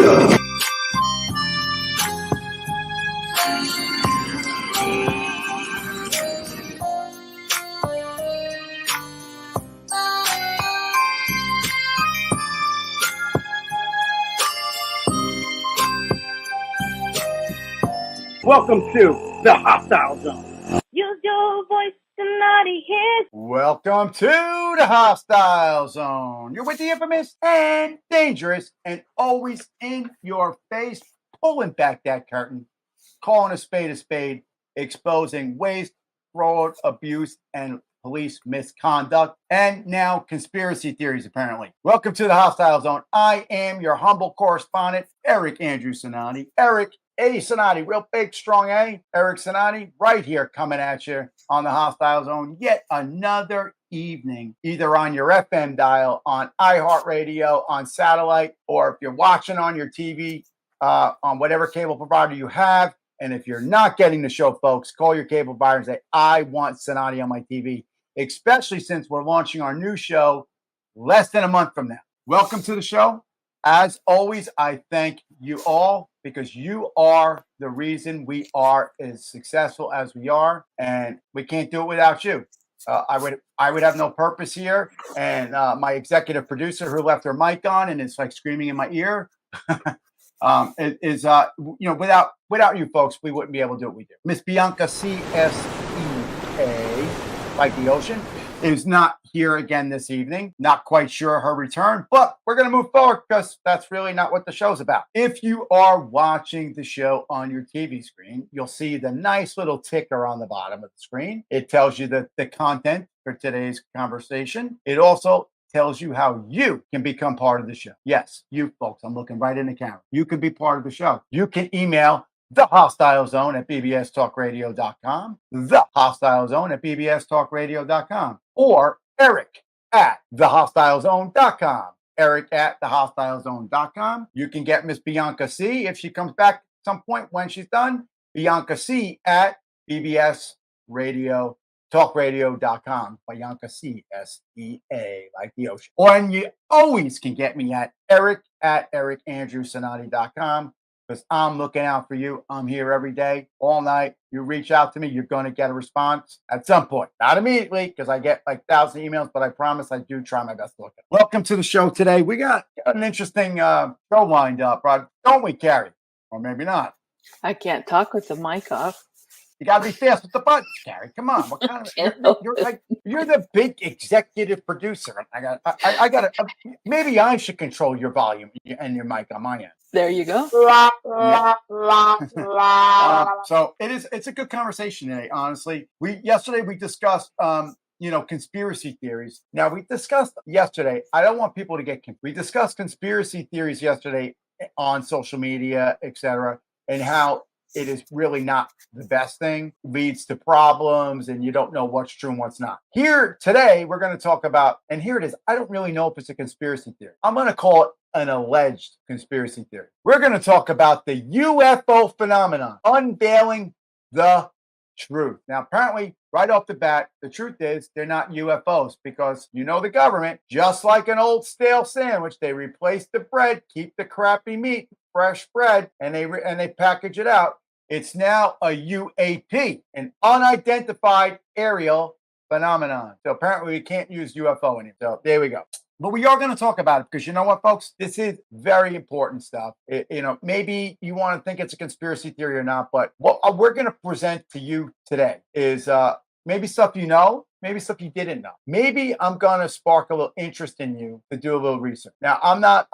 Welcome to the Hostile Zone. Use your voice to naughty his. Welcome to the Hostile Zone. You're with the infamous and dangerous and always in your face, pulling back that curtain, calling a spade, exposing waste, fraud, abuse, and police misconduct, and now conspiracy theories, apparently. Welcome to the Hostile Zone. I am your humble correspondent, Eric Andrew Cinotti. Eric A. Cinotti, real big, strong A. Eric Cinotti, right here coming at you on the Hostile Zone. Yet another evening, either on your FM dial, on iHeartRadio, on satellite, or if you're watching on your TV, on whatever cable provider you have. And if you're not getting the show, folks, call your cable provider and say, I want Cinotti on my TV, especially since we're launching our new show less than a month from now. Welcome to the show. As always, I thank you all because you are the reason we are as successful as we are, and we can't do it without you. I would have no purpose here, and my executive producer who left her mic on and is like screaming in my ear without you folks, we wouldn't be able to do what we do. Miss Bianca Sea, S-E-A, like the ocean, is not here again this evening. Not quite sure her return, but we're going to move forward because that's really not what the show's about. If you are watching the show on your TV screen, you'll see the nice little ticker on the bottom of the screen. It tells you the content for today's conversation. It also tells you how you can become part of the show. Yes, you folks, I'm looking right in the camera. You can be part of the show. You can email The Hostile Zone at bbstalkradio.com, The Hostile Zone at bbstalkradio.com, or Eric at thehostilezone.com, Eric at thehostilezone.com. You can get Miss Bianca Sea if she comes back at some point when she's done, Bianca Sea at bbstalkradio.com, Bianca Sea, S-E-A, like the ocean. Or you always can get me at Eric at ericandrewcinotti.com. Because I'm looking out for you. I'm here every day, all night. You reach out to me, you're going to get a response at some point. Not immediately, because I get like 1,000 emails, but I promise I do try my best to look at it. Welcome to the show today. We got an interesting show lined up, don't we, Carrie? Or maybe not. I can't talk with the mic off. You got to be fast with the buttons, Carrie. Come on. What kind of you're the big executive producer. I got to maybe I should control your volume and your mic on my end. There you go. So it's a good conversation today, honestly. Yesterday we discussed conspiracy theories. Now we discussed yesterday, I don't want people to get confused. We discussed conspiracy theories yesterday on social media, etc., and how it is really not the best thing, leads to problems, and you don't know what's true and what's not. Here today, we're going to talk about, and here it is. I don't really know if it's a conspiracy theory. I'm going to call it an alleged conspiracy theory. We're going to talk about the UFO phenomenon, unveiling the truth. Now, apparently, right off the bat, the truth is they're not UFOs because the government, just like an old stale sandwich, they replace the bread, keep the crappy meat, fresh bread, and they package it out. It's now a UAP, an unidentified aerial phenomenon. So apparently we can't use UFO anymore. So there we go. But we are going to talk about it because you know what, folks? This is very important stuff. Maybe you want to think it's a conspiracy theory or not, but what we're going to present to you today is maybe stuff you know, maybe stuff you didn't know. Maybe I'm going to spark a little interest in you to do a little research. Now, I'm not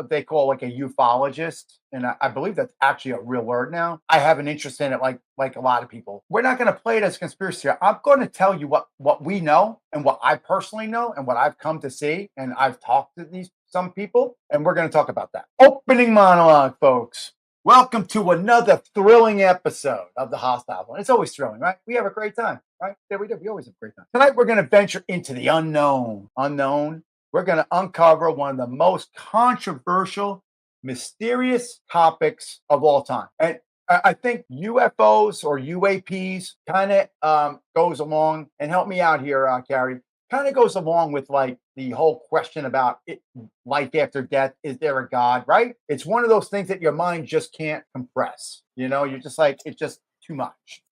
they call like a ufologist, and I believe that's actually a real word now. I have an interest in it like a lot of people. We're not going to play it as conspiracy theory. I'm going to tell you what we know and what I personally know and what I've come to see, and I've talked to some people, and we're going to talk about that. Opening monologue, folks. Welcome to another thrilling episode of The Hostile One. It's always thrilling, right? We have a great time, right? Yeah, we do. We always have a great time. Tonight, we're going to venture into the unknown. We're going to uncover one of the most controversial, mysterious topics of all time. And I think UFOs or UAPs kind of goes along, and help me out here, Carrie, kind of goes along with like the whole question about life after death. Is there a God? Right? It's one of those things that your mind just can't compress. You're just like, it's just too much.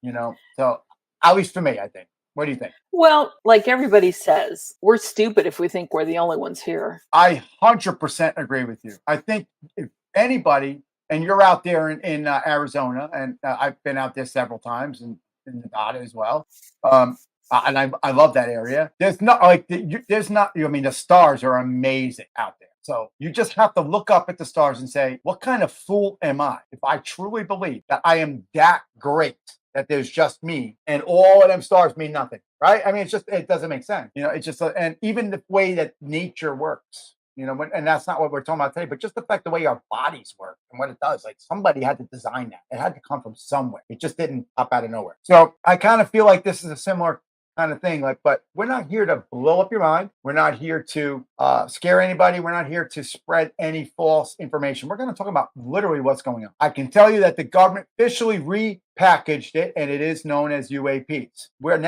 So at least for me, I think. What do you think? Well, like everybody says, we're stupid if we think we're the only ones here. I 100% agree with you. I think if anybody, and you're out there in Arizona, and I've been out there several times, and in Nevada as well. And I love that area. There's not like there's not. I mean, the stars are amazing out there. So you just have to look up at the stars and say, what kind of fool am I if I truly believe that I am that great, that there's just me and all of them stars mean nothing, right? I mean, it doesn't make sense. It's just, and even the way that nature works, and that's not what we're talking about today, but just the fact the way our bodies work and what it does, like somebody had to design that. It had to come from somewhere. It just didn't pop out of nowhere. So I kind of feel like this is a similar kind of thing, but we're not here to blow up your mind. We're not here to scare anybody. We're not here to spread any false information. We're going to talk about literally what's going on. I can tell you that the government officially repackaged it, and it is known as UAPs. We're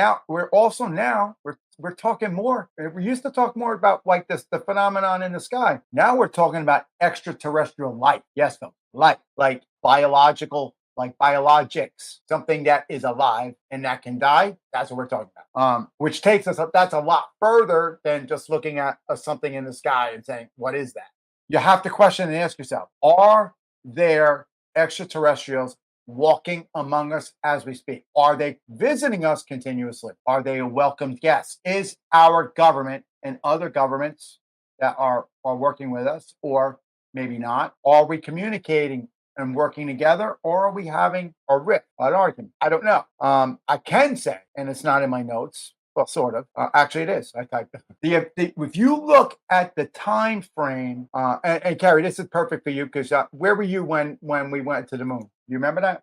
talking more. We used to talk more about like the phenomenon in the sky. Now we're talking about extraterrestrial life. Yes, though, life, like biological, like biologics, something that is alive and that can die. That's what we're talking about. Which takes us up. That's a lot further than just looking at something in the sky and saying, what is that? You have to question and ask yourself, are there extraterrestrials walking among us as we speak? Are they visiting us continuously? Are they a welcome guest? Is our government and other governments that are working with us, or maybe not, are we communicating and working together, or are we having a rift, an argument? I don't know. I can say, and it's not in my notes. Well, sort of. Actually, it is. I typed it. If you look at the time frame, and Carrie, this is perfect for you because where were you when we went to the moon? You remember that?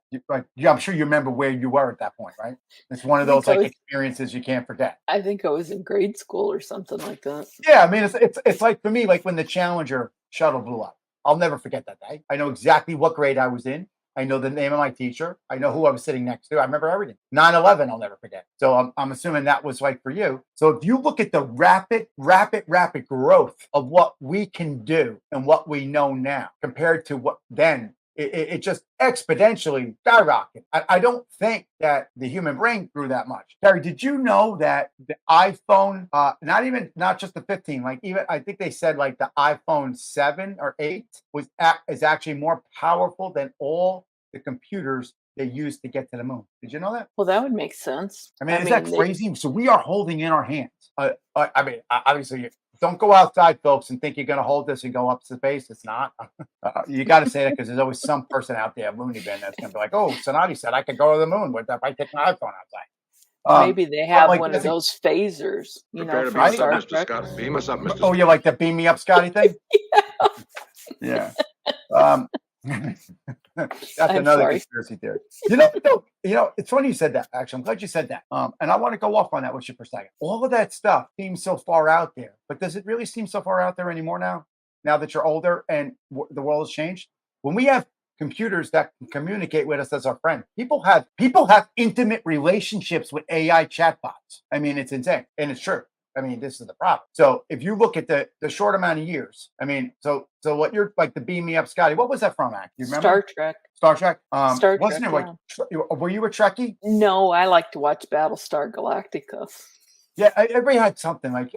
I'm sure you remember where you were at that point, right? It's one of those experiences you can't forget. I think I was in grade school or something like that. Yeah, I mean, it's like for me, like when the Challenger shuttle blew up. I'll never forget that day. I know exactly what grade I was in. I know the name of my teacher. I know who I was sitting next to. I remember everything. 9/11, I'll never forget. So I'm assuming that was like for you. So if you look at the rapid growth of what we can do and what we know now compared to what then, it just exponentially skyrocketed. I don't think that the human brain grew that much. Terry, did you know that the iPhone, not just the 15, like even I think they said like the iPhone 7 or 8 is actually more powerful than all the computers they used to get to the moon. Did you know that? Well, that would make sense. I mean, is that crazy? So we are holding in our hands. I mean, obviously, don't go outside, folks, and think you're going to hold this and go up to space. It's not. You got to say that because there's always some person out there, loony bin, that's going to be like, "Oh, Cinotti said I could go to the moon if I take my iPhone outside." Maybe they have one of those phasers, Prepare from to Star Mr. Trek. Scott. Beam us up, Mr. Oh, you like the beam me up, Scotty thing? Yeah. That's another conspiracy theory. It's funny you said that. Actually, I'm glad you said that. And I want to go off on that with you for a second. All of that stuff seems so far out there, but does it really seem so far out there anymore now? Now that you're older and the world has changed, when we have computers that can communicate with us as our friend, people have intimate relationships with AI chatbots. I mean, it's insane, and it's true. I mean, this is the problem. So if you look at the short amount of years, I mean, so what you're like the Beam Me Up, Scotty, what was that from, Act? You remember? Star Trek. Star Trek? Star wasn't Trek, it like, were you a Trekkie? No, I like to watch Battlestar Galactica. Yeah, everybody had something like,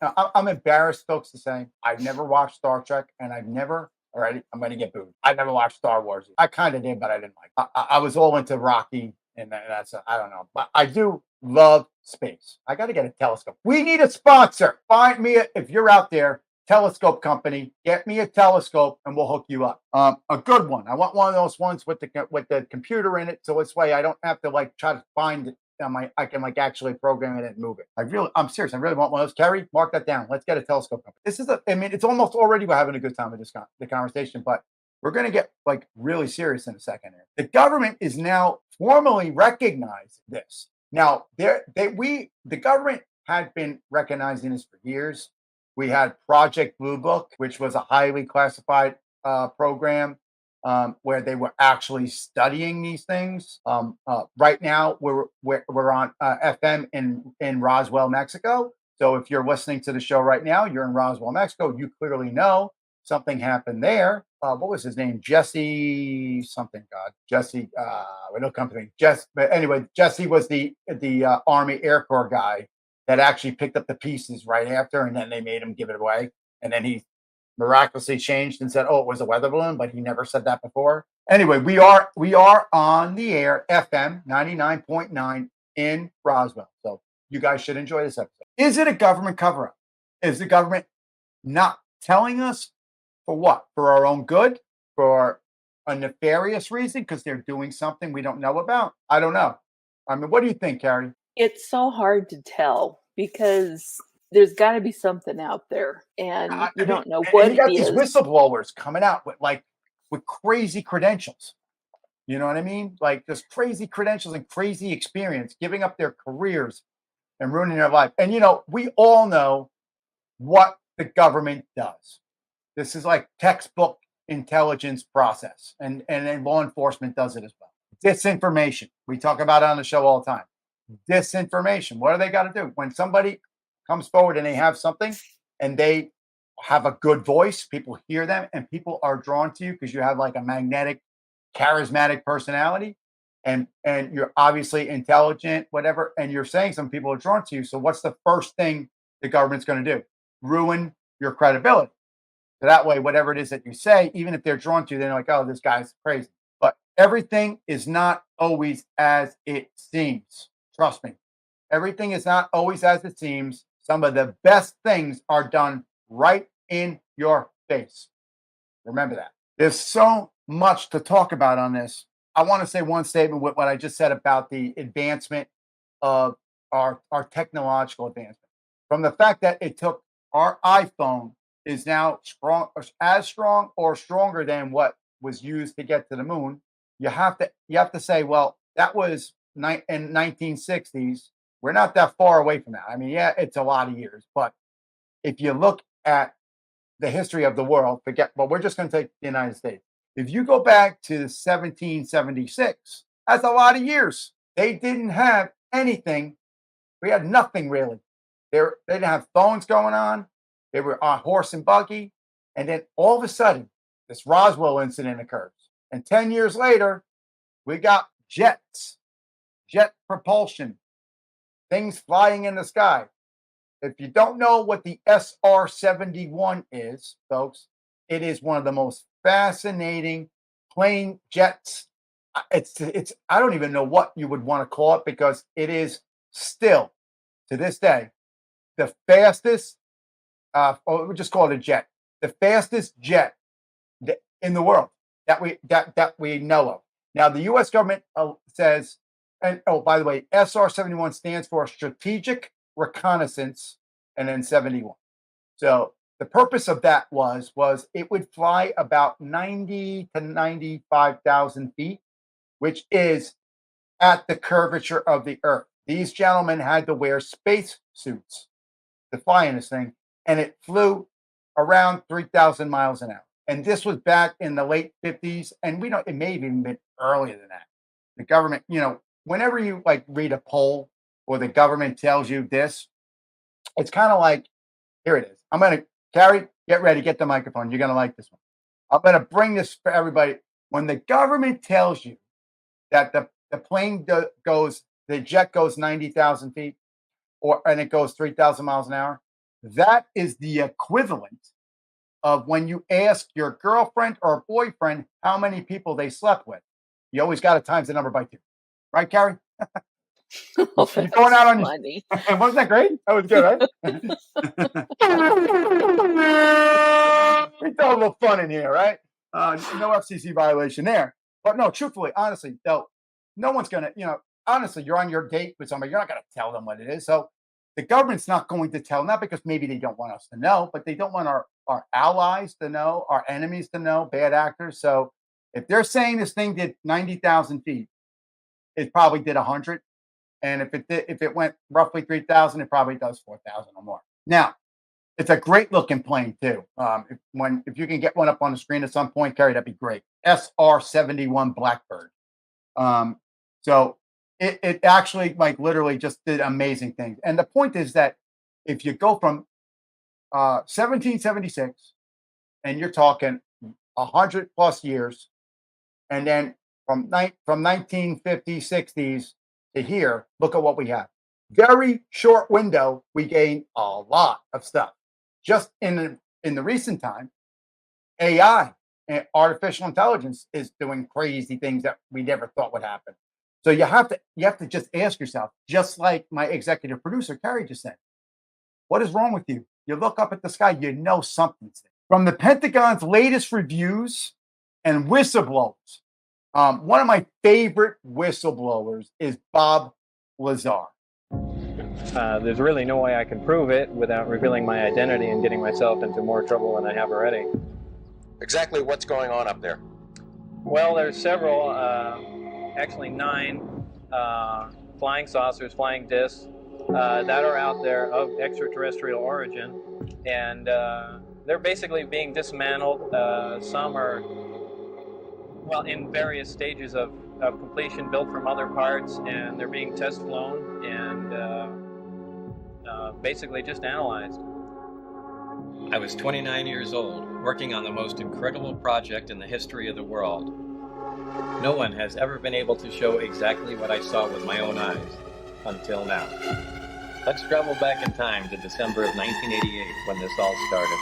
I'm embarrassed, folks, to say I've never watched Star Trek, and I'm going to get booed. I never watched Star Wars. I kind of did, but I didn't like. I was all into Rocky, and that's I don't know, but I do love space. I got to get a telescope. We need a sponsor. Find me if you're out there, telescope company. Get me a telescope, and we'll hook you up. A good one. I want one of those ones with the computer in it, so this way I don't have to like try to find it. I can like actually program it and move it. I'm serious. I really want one of those. Carrie, mark that down. Let's get a telescope company. I mean, it's almost already we're having a good time with the conversation, but we're going to get like really serious in a second here. The government is now formally recognized this. Now, the government had been recognizing this for years. We had Project Blue Book, which was a highly classified program where they were actually studying these things. Right now, we're on FM in Roswell, Mexico. So if you're listening to the show right now, you're in Roswell, Mexico, you clearly know something happened there. What was his name? Jesse something. God, Jesse. We don't come to me. But anyway, Jesse was the Army Air Corps guy that actually picked up the pieces right after, and then they made him give it away, and then he miraculously changed and said, "Oh, it was a weather balloon," but he never said that before. Anyway, we are on the air, FM 99.9 in Roswell. So you guys should enjoy this episode. Is it a government cover-up? Is the government not telling us for what? For our own good? For a nefarious reason? Because they're doing something we don't know about? I don't know. I mean, what do you think, Carrie? It's so hard to tell because there's got to be something out there, and you don't know what you got it these is. whistleblowers coming out with crazy credentials. You know what I mean? Like just crazy credentials and crazy experience, giving up their careers and ruining their life. And we all know what the government does. This is like textbook intelligence process, and then law enforcement does it as well. Disinformation. We talk about it on the show all the time. Disinformation. What do they got to do? When somebody comes forward and they have something and they have a good voice, people hear them and people are drawn to you because you have like a magnetic, charismatic personality and you're obviously intelligent, whatever, and you're saying some people are drawn to you. So what's the first thing the government's going to do? Ruin your credibility. So that way, whatever it is that you say, even if they're drawn to you, they're like, oh, this guy's crazy. But everything is not always as it seems. Trust me. Everything is not always as it seems. Some of the best things are done right in your face. Remember that. There's so much to talk about on this. I want to say one statement with what I just said about the advancement of our technological advancement. From the fact that it took our iPhone is now as strong or stronger than what was used to get to the moon. You have to say, well, that was in 1960s. We're not that far away from that. I mean, yeah, it's a lot of years, but if you look at the history of the world, we're just going to take the United States. If you go back to 1776, that's a lot of years. They didn't have anything. We had nothing really. They didn't have phones going on. They were on horse and buggy. And then all of a sudden, this Roswell incident occurs. And 10 years later, we got jets, jet propulsion, things flying in the sky. If you don't know what the SR-71 is, folks, it is one of the most fascinating plane jets. It's I don't even know what you would want to call it because it is still, to this day, the fastest, we'll just call it a jet, the fastest jet in the world that we know of. Now, the U.S. government says, and by the way, SR-71 stands for Strategic Reconnaissance, and then 71. So the purpose of that was it would fly about 90 to 95,000 feet, which is at the curvature of the Earth. These gentlemen had to wear space suits to fly in this thing, and it flew around 3,000 miles an hour. And this was back in the late 50s, and it may have even been earlier than that. The government, whenever you read a poll or the government tells you this, it's kind of like, here it is. I'm going to, Carrie, get ready, get the microphone. You're going to like this one. I'm going to bring this for everybody. When the government tells you that the jet goes 90,000 feet and it goes 3,000 miles an hour, that is the equivalent of when you ask your girlfriend or boyfriend how many people they slept with. You always got to times the number by 2. Right, Carrie? Oh, You're going out on funny. Wasn't that great? That was good, right? We throw a little fun in here, right? No FCC violation there. But no, truthfully, honestly, though, no one's going to, honestly, you're on your date with somebody. You're not going to tell them what it is. So the government's not going to tell them, not because maybe they don't want us to know, but they don't want our allies to know, our enemies to know, bad actors. So if they're saying this thing did 90,000 feet, it probably did 100. And if it went roughly 3,000, it probably does 4,000 or more. Now, it's a great looking plane too. If you can get one up on the screen at some point, Carrie, that'd be great. SR-71 Blackbird. So it actually literally just did amazing things. And the point is that if you go from 1776, and you're talking 100 plus years, and then from 1950s, 60s to here, look at what we have. Very short window, we gain a lot of stuff. Just in the recent time, AI, artificial intelligence, is doing crazy things that we never thought would happen. So you have to just ask yourself, just like my executive producer Carrie just said, what is wrong with you? You look up at the sky, you know something's there. From the Pentagon's latest reviews and whistleblowers, one of my favorite whistleblowers is Bob Lazar. There's really no way I can prove it without revealing my identity and getting myself into more trouble than I have already. Exactly what's going on up there? Well, there's several, actually 9 flying saucers, flying discs that are out there of extraterrestrial origin, and they're basically being dismantled. Some are, well, in various stages of completion, built from other parts, and they're being test flown and basically just analyzed. I was 29 years old, working on the most incredible project in the history of the world. No one has ever been able to show exactly what I saw with my own eyes, until now. Let's travel back in time to December of 1988, when this all started.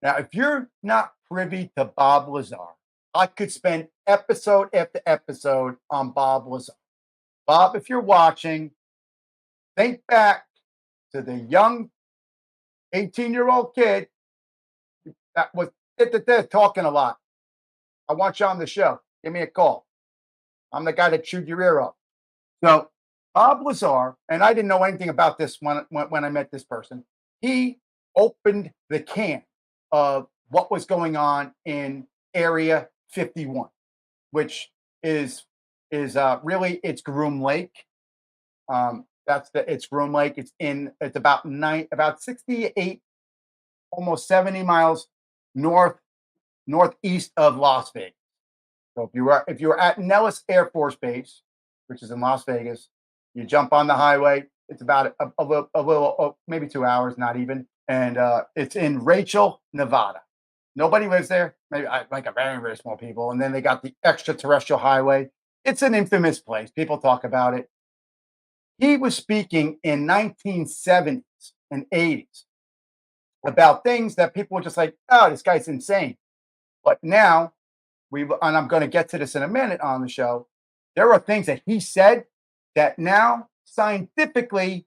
Now, if you're not privy to Bob Lazar, I could spend episode after episode on Bob Lazar. Bob, if you're watching, think back to the young 18-year-old kid that was talking a lot. I want you on the show. Give me a call. I'm the guy that chewed your ear off. So Bob Lazar, and I didn't know anything about this when I met this person. He opened the can of what was going on in Area 51, which is really, it's Groom Lake. It's Groom Lake. It's about 68, almost 70 miles northeast of Las Vegas. So if you were at Nellis Air Force Base, which is in Las Vegas, you jump on the highway. It's about a little maybe 2 hours, not even, and it's in Rachel, Nevada. Nobody lives there. Maybe like a very, very small people. And then they got the extraterrestrial highway. It's an infamous place. People talk about it. He was speaking in 1970s and 80s about things that people were just like, oh, this guy's insane. But now and I'm going to get to this in a minute on the show, there are things that he said that now scientifically,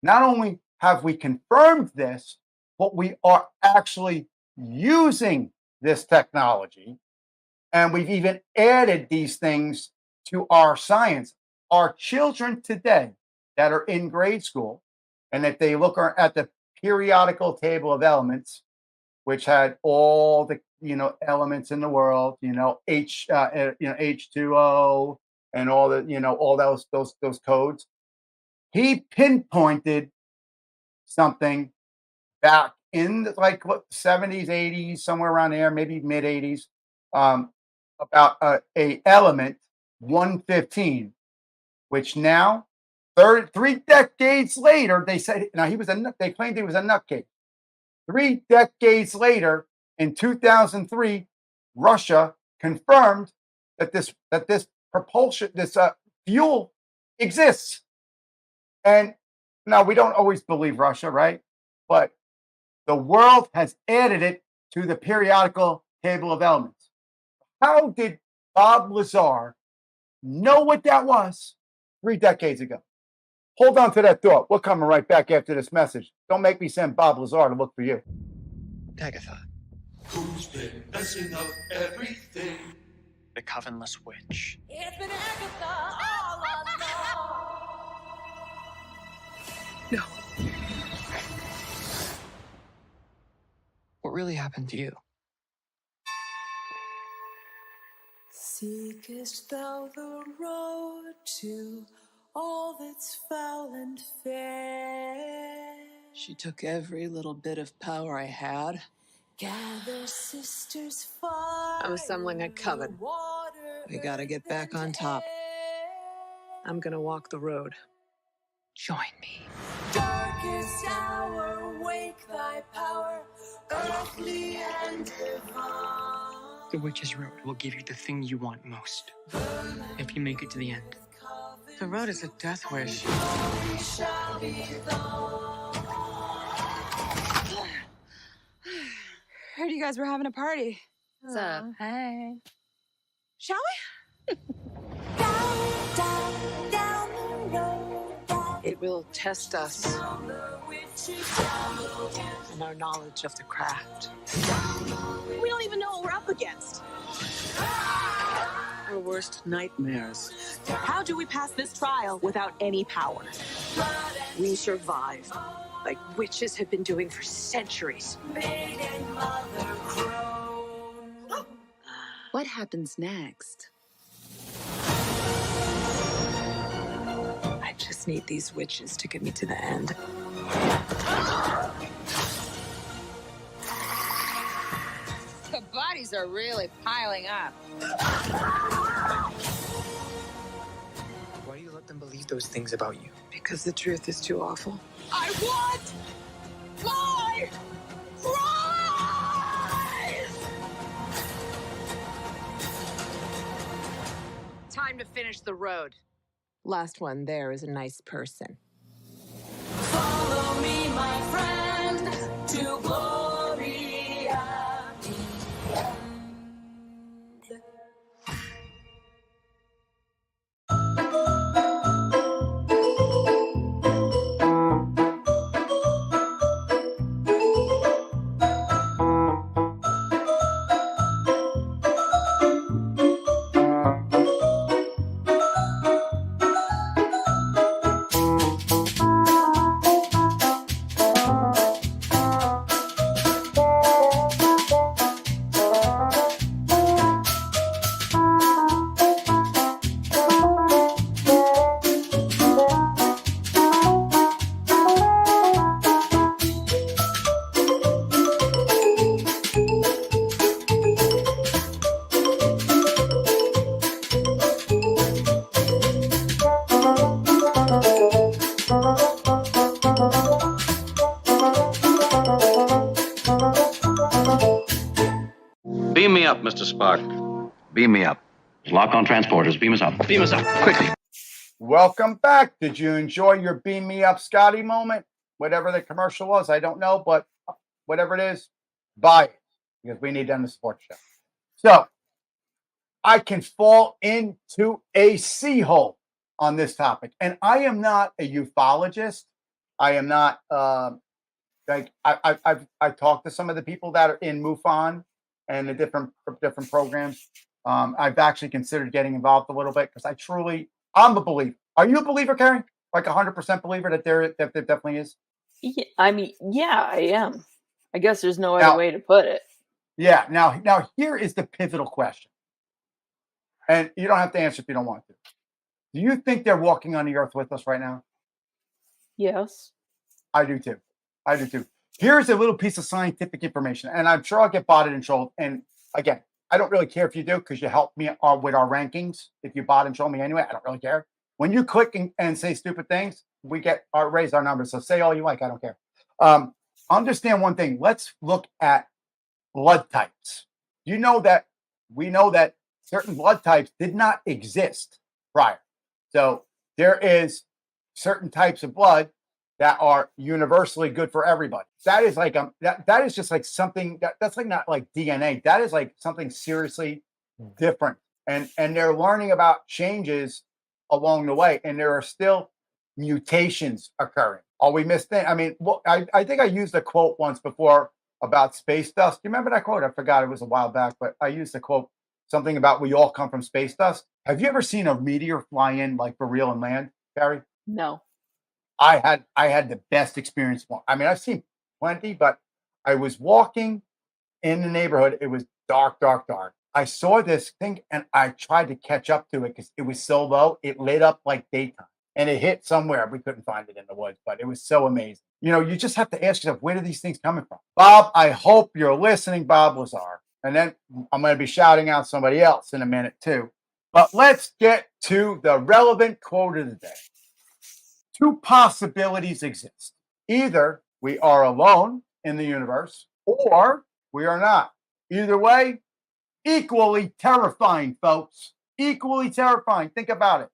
not only have we confirmed this, but we are actually using this technology. And we've even added these things to our science. Our children today that are in grade school, and if they look at the periodical table of elements, which had all the elements in the world, H2O and all the all those codes. He pinpointed something back in the 70s, 80s, somewhere around there, maybe mid 80s, about a element 115, which now 3 decades later, they said they claimed he was a nutcase. 3 decades later, in 2003, Russia confirmed that this propulsion, this fuel exists. And now we don't always believe Russia, right? But the world has added it to the periodical table of elements. How did Bob Lazar know what that was 3 decades ago? Hold on to that thought. We're coming right back after this message. Don't make me send Bob Lazar to look for you. Agatha. Who's been messing up everything? The Covenless Witch. It's been Agatha all along. No. What really happened to you? Seekest thou the road to all that's foul and fair? She took every little bit of power I had. Gather sisters fire. I'm assembling a coven. We gotta get back on top. I'm gonna walk the road. Join me. Darkest hour, wake thy power, earthly and divine. The Witch's Road will give you the thing you want most. If you make it to the end. The road is a death wish. Heard you guys were having a party. What's up? Hey. Shall we? Down the road, down It will test us the witch's down. and our knowledge of the craft. We don't even know what we're up against. Our worst nightmares. How do we pass this trial without any power? We survive, like witches have been doing for centuries. Big and mother crone. What happens next? I just need these witches to get me to the end. The bodies are really piling up. Why do you let them believe those things about you? Because the truth is too awful. I want my prize! Time to finish the road. Last one there is a nice person. Follow me, my friend, to Gloria. Beam me up, Mr. Spark. Beam me up. Lock on transporters. Beam us up. Beam us up, quickly. Welcome back. Did you enjoy your Beam Me Up Scotty moment? Whatever the commercial was, I don't know, but whatever it is, buy it because we need them to support the show. So I can fall into a sea hole on this topic, and I am not a ufologist. I am not like I've talked to some of the people that are in MUFON and the different programs. I've actually considered getting involved a little bit because I'm a believer. Are you a believer, Carrie? Like 100% believer that there definitely is? Yeah, I mean, yeah, I am. I guess there's no other way to put it. Yeah. Now here is the pivotal question. And you don't have to answer if you don't want to. Do you think they're walking on the earth with us right now? Yes. I do too. Here's a little piece of scientific information, and I'm sure I'll get botted and trolled. And again, I don't really care if you do because you help me with our rankings. If you bot and troll me anyway, I don't really care. When you click and say stupid things, we raise our numbers. So say all you like. I don't care. Understand one thing. Let's look at blood types. We know that certain blood types did not exist prior. So there is certain types of blood that are universally good for everybody. That is like that is just like something that's like not like DNA. That is like something seriously different, and they're learning about changes along the way, and there are still mutations occurring. Are we missed things? I mean, well, I think I used a quote once before about space dust. Do you remember that quote? I forgot, it was a while back, but I used the quote something about we all come from space dust. Have you ever seen a meteor fly in like for real and land, Gary? No. I had the best experience. I mean, I've seen plenty, but I was walking in the neighborhood. It was dark. I saw this thing and I tried to catch up to it because it was so low. It lit up like daytime and it hit somewhere. We couldn't find it in the woods, but it was so amazing. You know, you just have to ask yourself, where are these things coming from? Bob, I hope you're listening, Bob Lazar. And then I'm going to be shouting out somebody else in a minute too. But let's get to the relevant quote of the day. Two possibilities exist. Either we are alone in the universe or we are not. Either way, equally terrifying, folks. Equally terrifying. Think about it.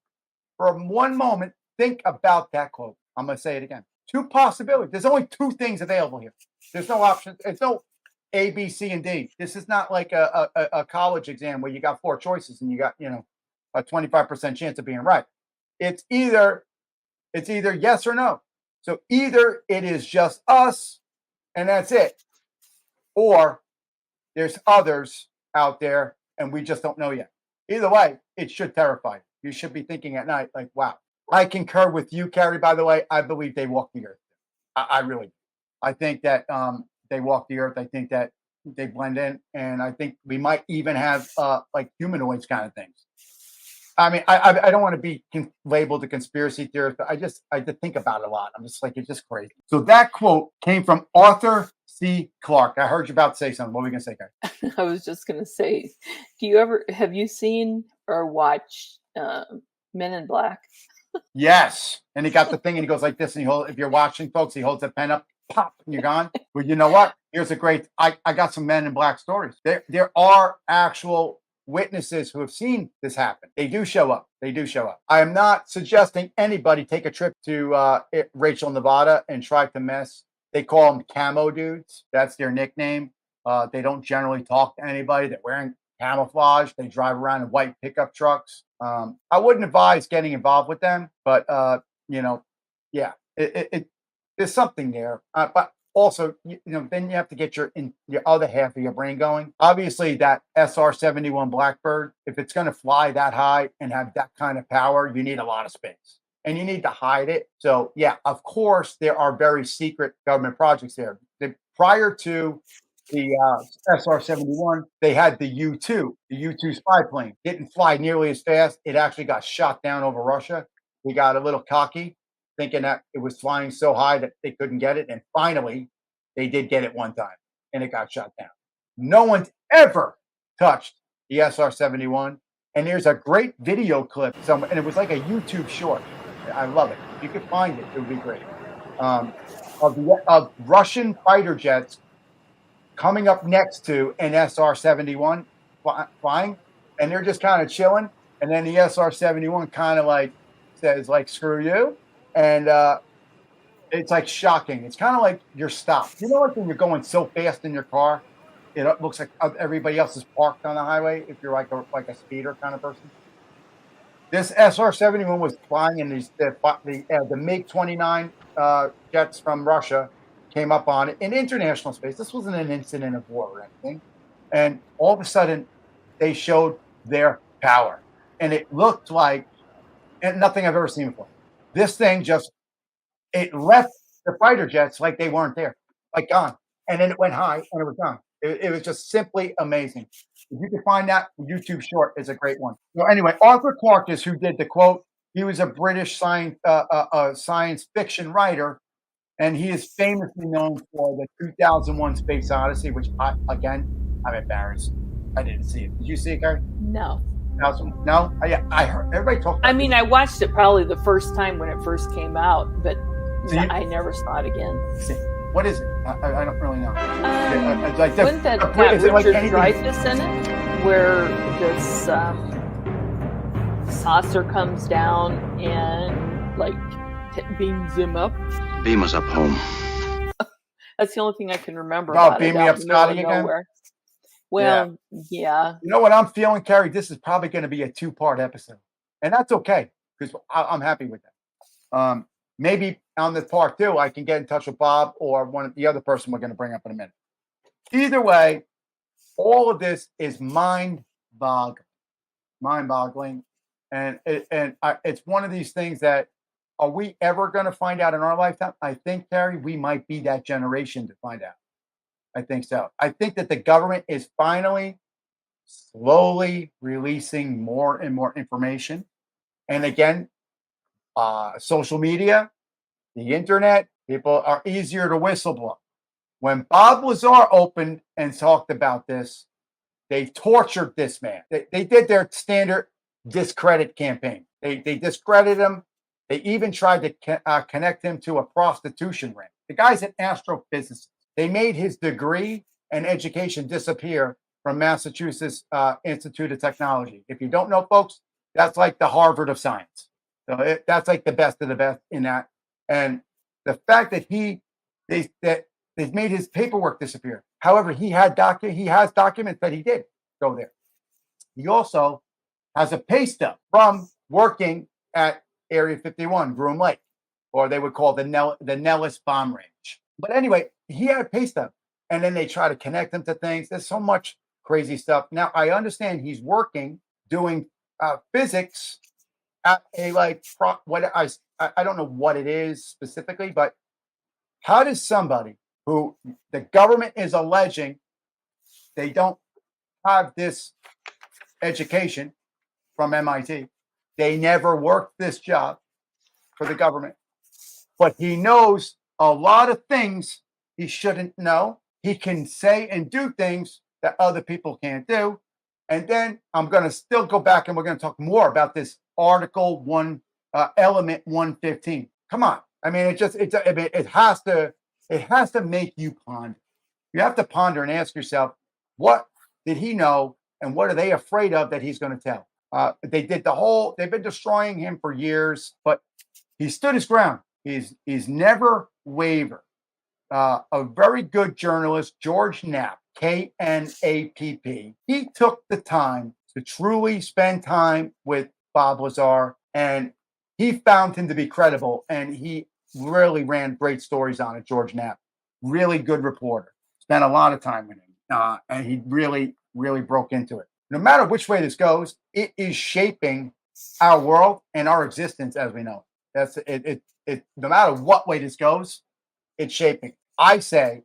For one moment, think about that quote. I'm going to say it again. Two possibilities. There's only two things available here. There's no options. It's no A, B, C, and D. This is not like a college exam where you got four choices and you got, you know, a 25% chance of being right. It's either yes or no. So either it is just us and that's it, or there's others out there and we just don't know yet. Either way, it should terrify you. You should be thinking at night, like, wow. I concur with you, Carrie, by the way. I believe they walk the earth. I really do. I think that they walk the earth. I think that they blend in. And I think we might even have like humanoids kind of things. I mean, I don't want to be labeled a conspiracy theorist, but I just think about it a lot. I'm just like, it's just crazy. So that quote came from Arthur C. Clarke. I heard you about to say something. What were we going to say, guys? I was just going to say, have you seen or watched Men in Black? Yes. And he got the thing and he goes like this. And if you're watching, folks, he holds the pen up, pop, and you're gone. Well, you know what? Here's a great, I got some Men in Black stories. There are actual witnesses who have seen this happen. They do show up. I am not suggesting anybody take a trip to Rachel, Nevada and try to mess. They call them camo dudes. That's their nickname. They don't generally talk to anybody. They're wearing camouflage. They drive around in white pickup trucks. I wouldn't advise getting involved with them, but you know, yeah, there's something there. But also, you know, then you have to get your other half of your brain going. Obviously, that SR-71 Blackbird, if it's going to fly that high and have that kind of power, you need a lot of space. And you need to hide it. So, yeah, of course, there are very secret government projects there. Prior to the SR-71, they had the U-2 spy plane. Didn't fly nearly as fast. It actually got shot down over Russia. We got a little cocky, thinking that it was flying so high that they couldn't get it. And finally, they did get it one time, and it got shot down. No one's ever touched the SR-71. And there's a great video clip somewhere, and it was like a YouTube short. I love it. If you could find it, it would be great. Of Russian fighter jets coming up next to an SR-71 flying, and they're just kind of chilling. And then the SR-71 kind of like says, like, screw you. And it's like shocking. It's kind of like you're stopped. You know, like when you're going so fast in your car, it looks like everybody else is parked on the highway if you're like a speeder kind of person. This SR-71 was flying in the MiG-29 jets from Russia came up on it in international space. This wasn't an incident of war or anything. And all of a sudden, they showed their power. And it looked like nothing I've ever seen before. This thing it left the fighter jets like they weren't there, like gone. And then it went high and it was gone. It was just simply amazing. If you can find that YouTube short, is a great one. So anyway, Arthur Clarke is who did the quote. He was a British science fiction writer, and he is famously known for the 2001 Space Odyssey, which I'm embarrassed. I didn't see it. Did you see it, Gary? No. No? I heard everybody talk about it. I mean, I watched it probably the first time when it first came out, but I never saw it again. What is it? I don't really know. Wouldn't that have Richard Dreyfuss in it? Where this saucer comes down and like beams him up? Beam us up home. That's the only thing I can remember. Oh, beam me up, Scotty, again? Well, yeah. You know what I'm feeling, Carrie? This is probably going to be a 2-part episode. And that's okay, because I'm happy with that. Maybe on this part 2, I can get in touch with Bob or one of the other person we're going to bring up in a minute. Either way, all of this is mind-boggling. And it's one of these things that, are we ever going to find out in our lifetime? I think, Carrie, we might be that generation to find out. I think so. I think that the government is finally slowly releasing more and more information. And again, social media, the internet, people are easier to whistleblow. When Bob Lazar opened and talked about this, they tortured this man. They did their standard discredit campaign. They discredited him. They even tried to connect him to a prostitution ring. The guy's an astrophysicist. They made his degree and education disappear from Massachusetts Institute of Technology. If you don't know, folks, that's like the Harvard of science. So that's like the best of the best in that. And the fact that they've made his paperwork disappear. However, he has documents that he did go there. He also has a pay stub from working at Area 51, Groom Lake, or they would call the Nellis Bomb Range. But anyway, he had a pay stub, and then they try to connect him to things. There's so much crazy stuff. Now, I understand he's working, doing physics at a I don't know what it is specifically, but how does somebody who the government is alleging they don't have this education from MIT, they never worked this job for the government, but he knows a lot of things he shouldn't know. He can say and do things that other people can't do. And then I'm going to still go back and we're going to talk more about this Article 1, Element 115. Come on. I mean, it has to make you ponder. You have to ponder and ask yourself, what did he know and what are they afraid of that he's going to tell? They've been destroying him for years, but he stood his ground. He's never wavered. A very good journalist, George Knapp, Knapp, he took the time to truly spend time with Bob Lazar, and he found him to be credible, and he really ran great stories on it, George Knapp. Really good reporter. Spent a lot of time with him, and he really, really broke into it. No matter which way this goes, it is shaping our world and our existence as we know. That's it. No matter what way this goes, it's shaping. I say,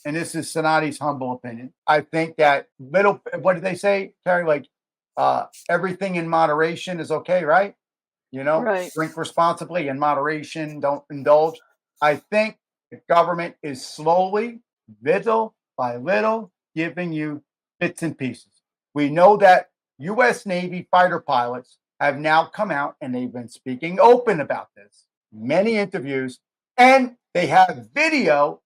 and this is Cinotti's humble opinion, I think that what did they say, Terry? Like, everything in moderation is okay, right? You know, right. Drink responsibly, in moderation, don't indulge. I think the government is slowly, little by little, giving you bits and pieces. We know that U.S. Navy fighter pilots have now come out and they've been speaking open about this. Many interviews, and they have video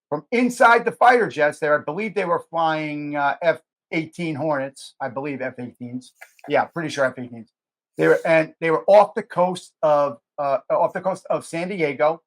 from inside the fighter jets there. I believe they were flying F-18 Hornets. I believe F-18s. Yeah, pretty sure F-18s. They were off the coast of San Diego,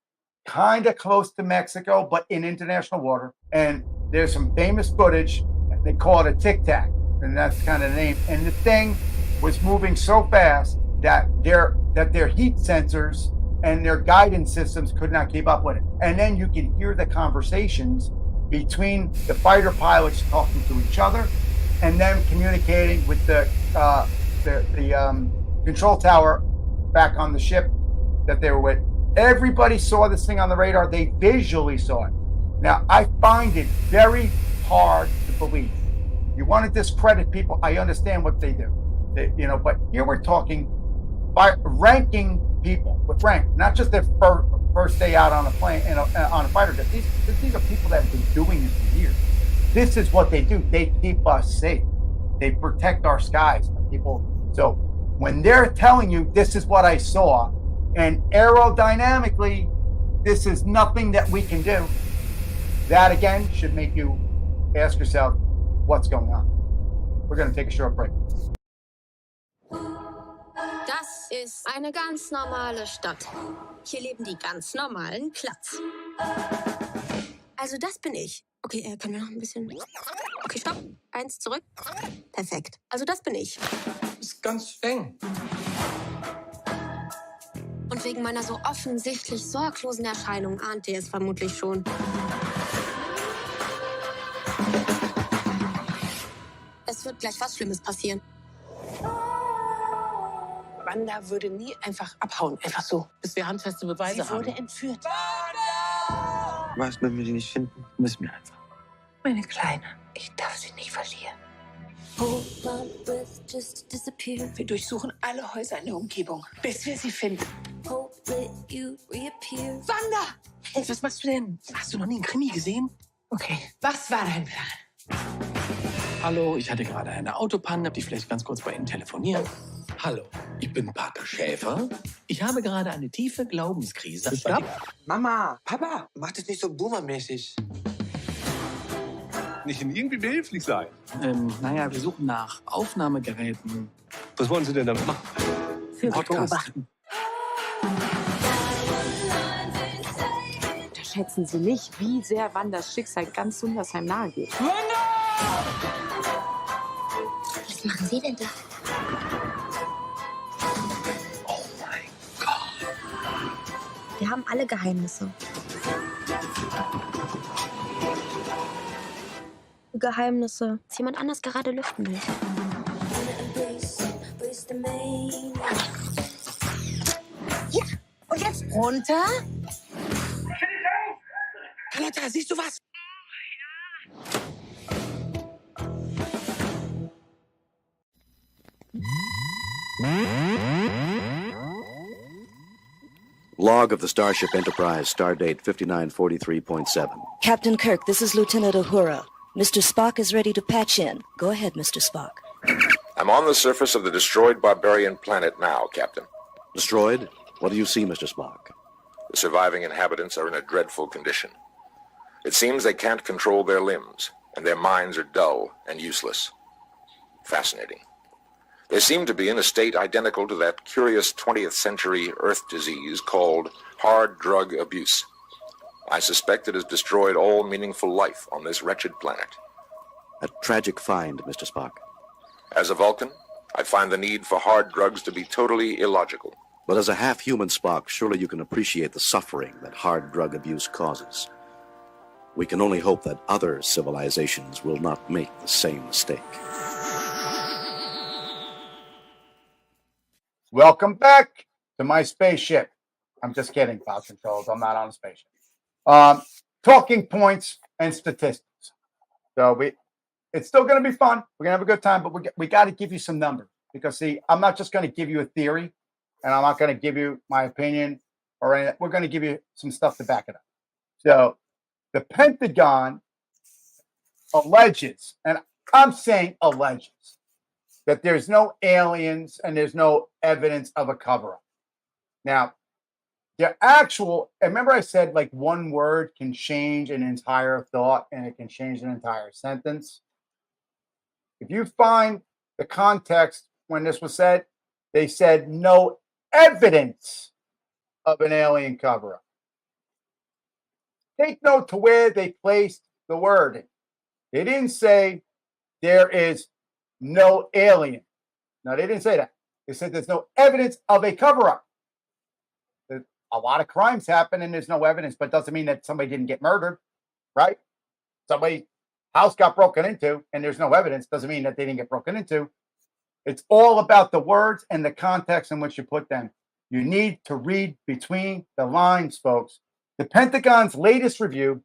kind of close to Mexico, but in international water. And there's some famous footage. They call it a Tic Tac, and that's kind of the name. And the thing was moving so fast that their heat sensors and their guidance systems could not keep up with it. And then you can hear the conversations between the fighter pilots talking to each other, and them communicating with the control tower back on the ship that they were with. Everybody saw this thing on the radar. They visually saw it. Now, I find it very hard to believe. You want to discredit people. I understand what they do. But here we're talking by ranking people with rank, not just their first day out on a plane on a fighter jet. These are people that have been doing this for years. This is what they do. They keep us safe. They protect our skies. People. So when they're telling you this is what I saw, and aerodynamically, this is nothing that we can do, that again should make you ask yourself, what's going on? We're going to take a short break. Das ist eine ganz normale Stadt. Hier leben die ganz normalen Platz. Also das bin ich. Okay, können wir noch ein bisschen... Okay, stopp. 1 zurück. Perfekt. Also das bin ich. Ist ganz eng. Und wegen meiner so offensichtlich sorglosen Erscheinung ahnt ihr es vermutlich schon. Es wird gleich was Schlimmes passieren. Wanda würde nie einfach abhauen, einfach so, bis wir handfeste Beweise haben. Sie wurde entführt. Was, wenn wir die nicht finden? Müssen wir einfach. Meine Kleine, ich darf sie nicht verlieren. Wir durchsuchen alle Häuser in der Umgebung, bis wir sie finden. Wanda! Hey, was machst du denn? Hast du noch nie einen Krimi gesehen? Okay, was war dein Plan? Hallo, ich hatte gerade eine Autopanne. Darf ich vielleicht ganz kurz bei Ihnen telefonieren? Hallo, ich bin Pater Schäfer. Ich habe gerade eine tiefe Glaubenskrise. Stopp! Mama, Papa, mach das nicht so boomermäßig. Nicht in irgendwie behilflich sein. Naja, wir suchen nach Aufnahmegeräten. Was wollen Sie denn damit machen? Für beobachten. Unterschätzen Sie nicht, wie sehr Wandas Schicksal ganz Sundersheim nahe geht. Was machen Sie denn da? Oh mein Gott. Wir haben alle Geheimnisse. Geheimnisse, dass jemand anders gerade lüften will. Ja, und jetzt runter. Carlotta, siehst du was? Log of the Starship Enterprise, stardate 5943.7. Captain Kirk, this is Lieutenant Uhura. Mr. Spock is ready to patch in. Go ahead, Mr. Spock. I'm on the surface of the destroyed barbarian planet now, Captain. Destroyed? What do you see, Mr. Spock? The surviving inhabitants are in a dreadful condition. It seems they can't control their limbs, and their minds are dull and useless. Fascinating. They seem to be in a state identical to that curious 20th century Earth disease called hard drug abuse. I suspect it has destroyed all meaningful life on this wretched planet. A tragic find, Mr. Spock. As a Vulcan, I find the need for hard drugs to be totally illogical. But as a half-human Spock, surely you can appreciate the suffering that hard drug abuse causes. We can only hope that other civilizations will not make the same mistake. Welcome back to my spaceship. I'm just kidding, Cloud Controls. I'm not on a spaceship. Talking points and statistics. So it's still going to be fun. We're going to have a good time, but we got to give you some numbers because, see, I'm not just going to give you a theory and I'm not going to give you my opinion or anything. We're going to give you some stuff to back it up. So the Pentagon alleges, and I'm saying alleges, that there's no aliens and there's no evidence of a cover-up. Now, remember I said like one word can change an entire thought and it can change an entire sentence. If you find the context when this was said, they said no evidence of an alien cover-up. Take note to where they placed the wording. They didn't say there is no alien. No, they didn't say that. They said there's no evidence of a cover-up. A lot of crimes happen and there's no evidence, but doesn't mean that somebody didn't get murdered, right? Somebody's house got broken into and there's no evidence. Doesn't mean that they didn't get broken into. It's all about the words and the context in which you put them. You need to read between the lines, folks. The Pentagon's latest review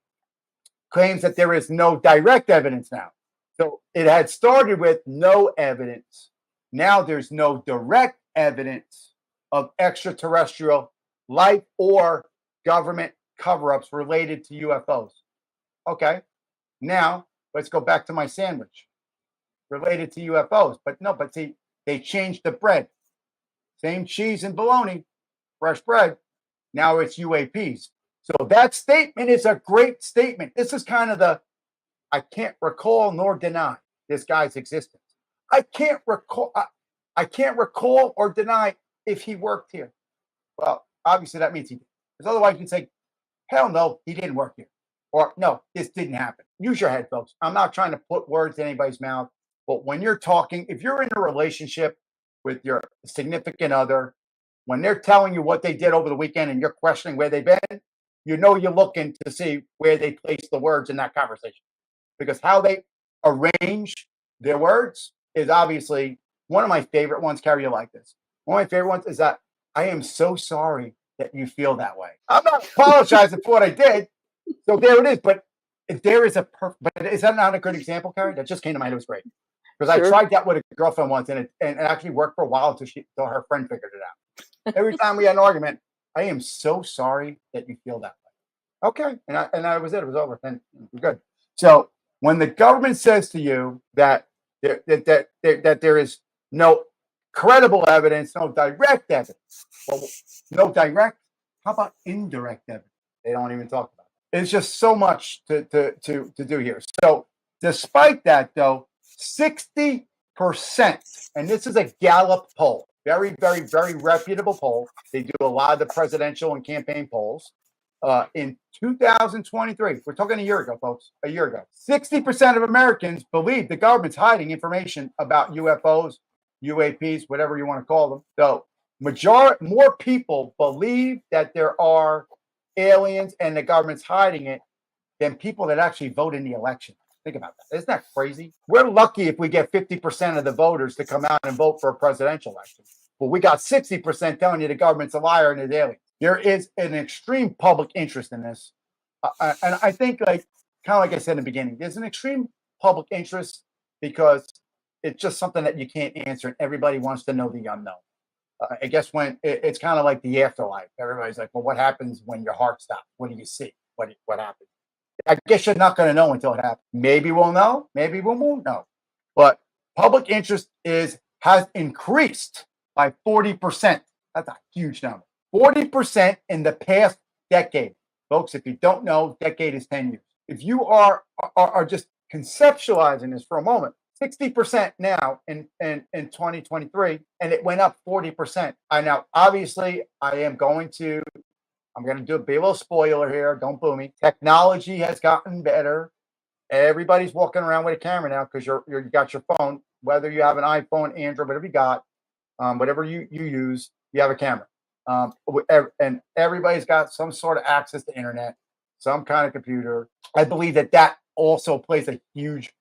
claims that there is no direct evidence now. So it had started with no evidence. Now there's no direct evidence of extraterrestrial life or government cover-ups related to UFOs. Okay, now let's go back to my sandwich related to UFOs. But see, they changed the bread. Same cheese and bologna, fresh bread. Now it's UAPs. So that statement is a great statement. This is kind of I can't recall nor deny this guy's existence. I can't recall or deny if he worked here. Well, obviously that means he did. Because otherwise you'd say, hell no, he didn't work here. or no, this didn't happen. Use your head, folks. I'm not trying to put words in anybody's mouth, but when you're talking, if you're in a relationship with your significant other, when they're telling you what they did over the weekend and you're questioning where they've been, you know you're looking to see where they place the words in that conversation. Because how they arrange their words is obviously one of my favorite ones. Carrie, you like this. One of my favorite ones is that I am so sorry that you feel that way. I'm not apologizing for what I did. So there it is. But if there is but is that not a good example, Carrie? That just came to mind. It was great. Because I tried that with a girlfriend once and it actually worked for a while until her friend figured it out. Every time we had an argument, I am so sorry that you feel that way. Okay. And that was it. It was over. And we're good. So when the government says to you that there is no credible evidence, no direct evidence, well, no direct, how about indirect evidence? They don't even talk about it. It's just so much to do here. So despite that, though, 60%, and this is a Gallup poll, very, very, very reputable poll. They do a lot of the presidential and campaign polls. In 2023, we're talking a year ago, folks, a year ago, 60% of Americans believe the government's hiding information about UFOs, UAPs, whatever you want to call them. So more people believe that there are aliens and the government's hiding it than people that actually vote in the election. Think about that. Isn't that crazy? We're lucky if we get 50% of the voters to come out and vote for a presidential election. But we got 60% telling you the government's a liar and it's aliens. There is an extreme public interest in this. And I think, kind of like I said in the beginning, there's an extreme public interest because it's just something that you can't answer and everybody wants to know the unknown. I guess when it's kind of like the afterlife. Everybody's like, well, what happens when your heart stops? What do you see? What happens? I guess you're not going to know until it happens. Maybe we'll know. Maybe we won't know. But public interest has increased by 40%. That's a huge number. 40% in the past decade. Folks, if you don't know, decade is 10 years. If you are just conceptualizing this for a moment, 60% now in 2023, and it went up 40%. Now, obviously, I'm going to be a little spoiler here. Don't boo me. Technology has gotten better. Everybody's walking around with a camera now because you got your phone, whether you have an iPhone, Android, whatever you got, whatever you use, you have a camera. And everybody's got some sort of access to internet, some kind of computer. I believe that also plays a huge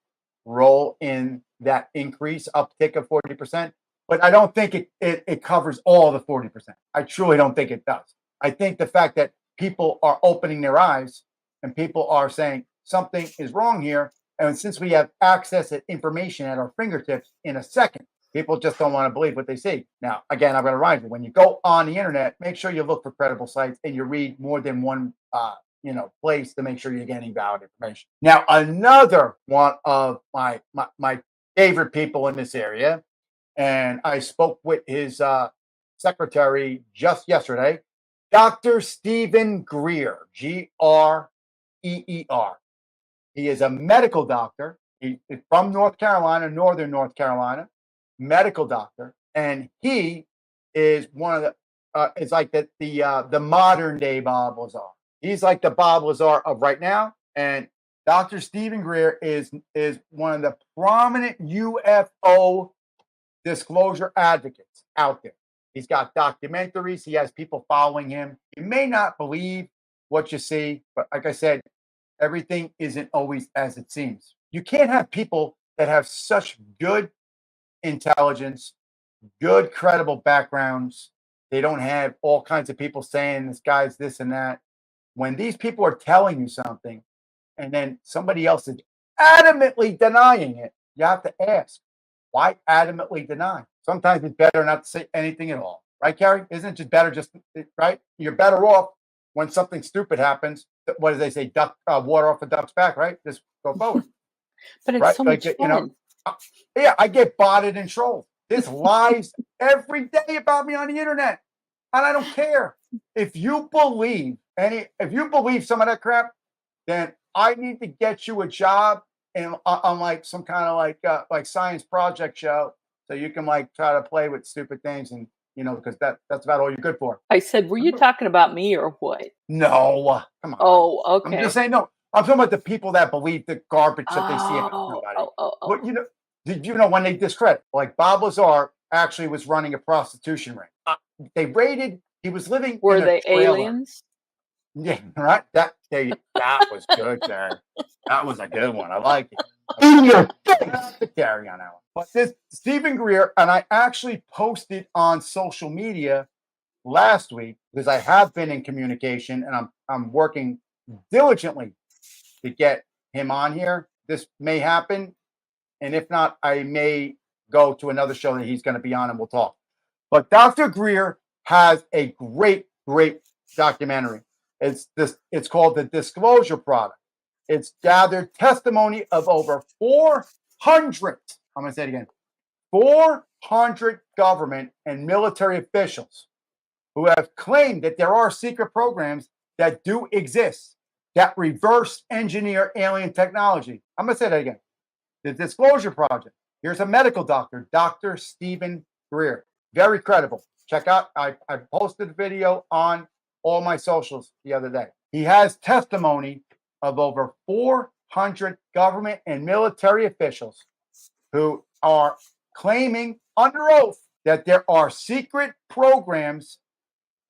role in that uptick of 40%. But I don't think it covers all the 40%. I truly don't think it does. I think the fact that people are opening their eyes and people are saying something is wrong here. And since we have access to information at our fingertips in a second, people just don't want to believe what they see. Now, again, I'm going to remind you, when you go on the internet, make sure you look for credible sites and you read more than one place to make sure you're getting valid information. Now, another one of my favorite people in this area, and I spoke with his secretary just yesterday, Dr. Stephen Greer, Greer. He is a medical doctor. He is from North Carolina, northern North Carolina, medical doctor, and he is one of the it's like the modern day Bob Lazar. He's like the Bob Lazar of right now. And Dr. Stephen Greer is one of the prominent UFO disclosure advocates out there. He's got documentaries. He has people following him. You may not believe what you see, but like I said, everything isn't always as it seems. You can't have people that have such good intelligence, good credible backgrounds. They don't have all kinds of people saying this guy's this and that. When these people are telling you something and then somebody else is adamantly denying it, you have to ask, why adamantly deny? Sometimes it's better not to say anything at all. Right, Carrie? Isn't it just better right? You're better off when something stupid happens. What do they say? Duck water off a duck's back, right? Just go forward. But it's so much fun. Yeah, I get botted and trolled. There's lies every day about me on the internet. And I don't care. If you believe some of that crap, then I need to get you a job on like some kind of like science project show, so you can like try to play with stupid things, and because that's about all you're good for. I said, were you talking about me or what? No, come on. Oh, okay. I'm just saying no. I'm talking about the people that believe the garbage that they see about somebody. But did you know when they discredit? Like Bob Lazar actually was running a prostitution ring. They raided. He was living. Were in a they trailer. aliens? Yeah, right. That was good, Gary. That was a good one. I like it. To carry on that one. But this Stephen Greer, and I actually posted on social media last week because I have been in communication and I'm working diligently to get him on here. This may happen, and if not, I may go to another show that he's going to be on and we'll talk. But Dr. Greer has a great documentary. It's called The Disclosure Project. It's gathered testimony of over 400, I'm going to say it again, 400 government and military officials who have claimed that there are secret programs that do exist that reverse engineer alien technology. I'm going to say that again. The Disclosure Project. Here's a medical doctor, Dr. Stephen Greer. Very credible. Check out, I posted a video on all my socials the other day. He has testimony of over 400 government and military officials who are claiming under oath that there are secret programs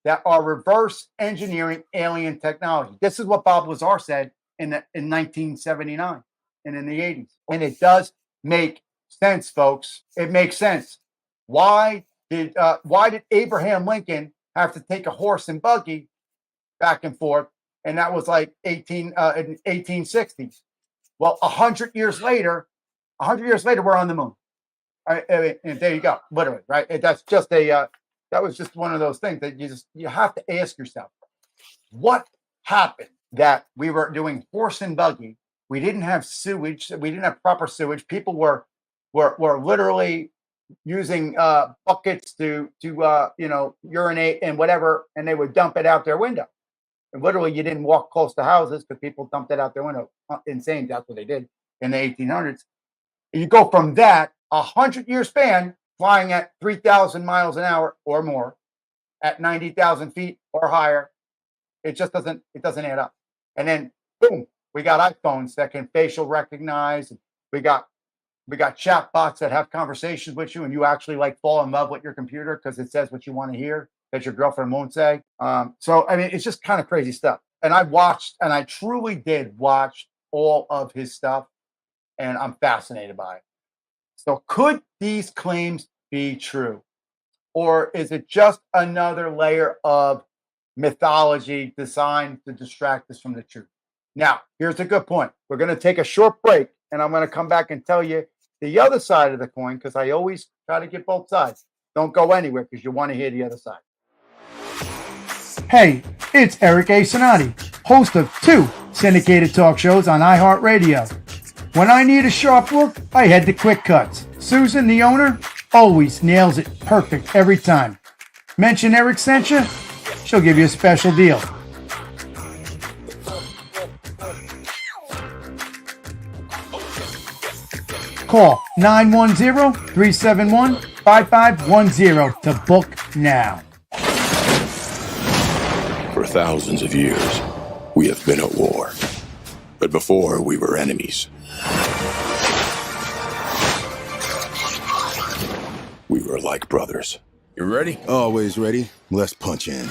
that are reverse engineering alien technology. This is what Bob Lazar said in 1979 and in the 80s. And it does make sense, folks. It makes sense. Why did Abraham Lincoln have to take a horse and buggy back and forth? And that was like in 1860s. Well, 100 years later, we're on the moon. And there you go, literally, right? That's just that was just one of those things that you have to ask yourself, what happened that we were doing horse and buggy? We didn't have sewage. We didn't have proper sewage. People were literally using buckets to urinate and whatever, and they would dump it out their window. And literally, you didn't walk close to houses because people dumped it out their window. Insane. That's what they did in the 1800s. You go from that 100-year span, flying at 3,000 miles an hour or more, at 90,000 feet or higher. It just doesn't add up. And then boom, we got iPhones that can facial recognize. We got chat bots that have conversations with you, and you actually like fall in love with your computer because it says what you want to hear that your girlfriend won't say. So I mean, it's just kind of crazy stuff. And I truly did watch all of his stuff, and I'm fascinated by it. So could these claims be true? Or is it just another layer of mythology designed to distract us from the truth? Now, here's a good point. We're going to take a short break, and I'm going to come back and tell you the other side of the coin, because I always try to get both sides. Don't go anywhere because you want to hear the other side. Hey, it's Eric A. Cinotti, host of 2 syndicated talk shows on iHeartRadio. When I need a sharp look, I head to Quick Cuts. Susan, the owner, always nails it perfect every time. Mention Eric sent you, she'll give you a special deal. Call 910-371-5510 to book now. For thousands of years, we have been at war. But before, we were enemies. We were like brothers. You ready? Always ready. Let's punch in.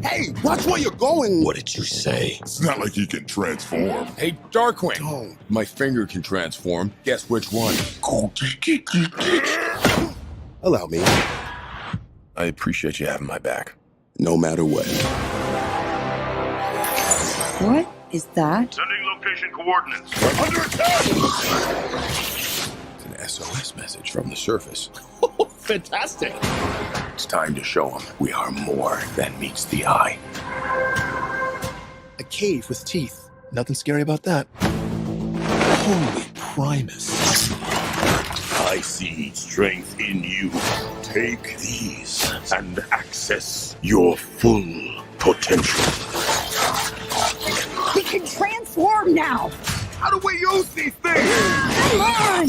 Hey, watch where you're going! What did you say? It's not like he can transform. Hey, Darkwing! Don't. My finger can transform. Guess which one? Allow me. I appreciate you having my back. No matter what. What is that? Sending location coordinates. We're under attack! It's an SOS message from the surface. Fantastic! It's time to show them we are more than meets the eye. A cave with teeth. Nothing scary about that. Holy Primus. I see strength in you. Take these and access your full potential. We can transform now! How do we use these things? Come on!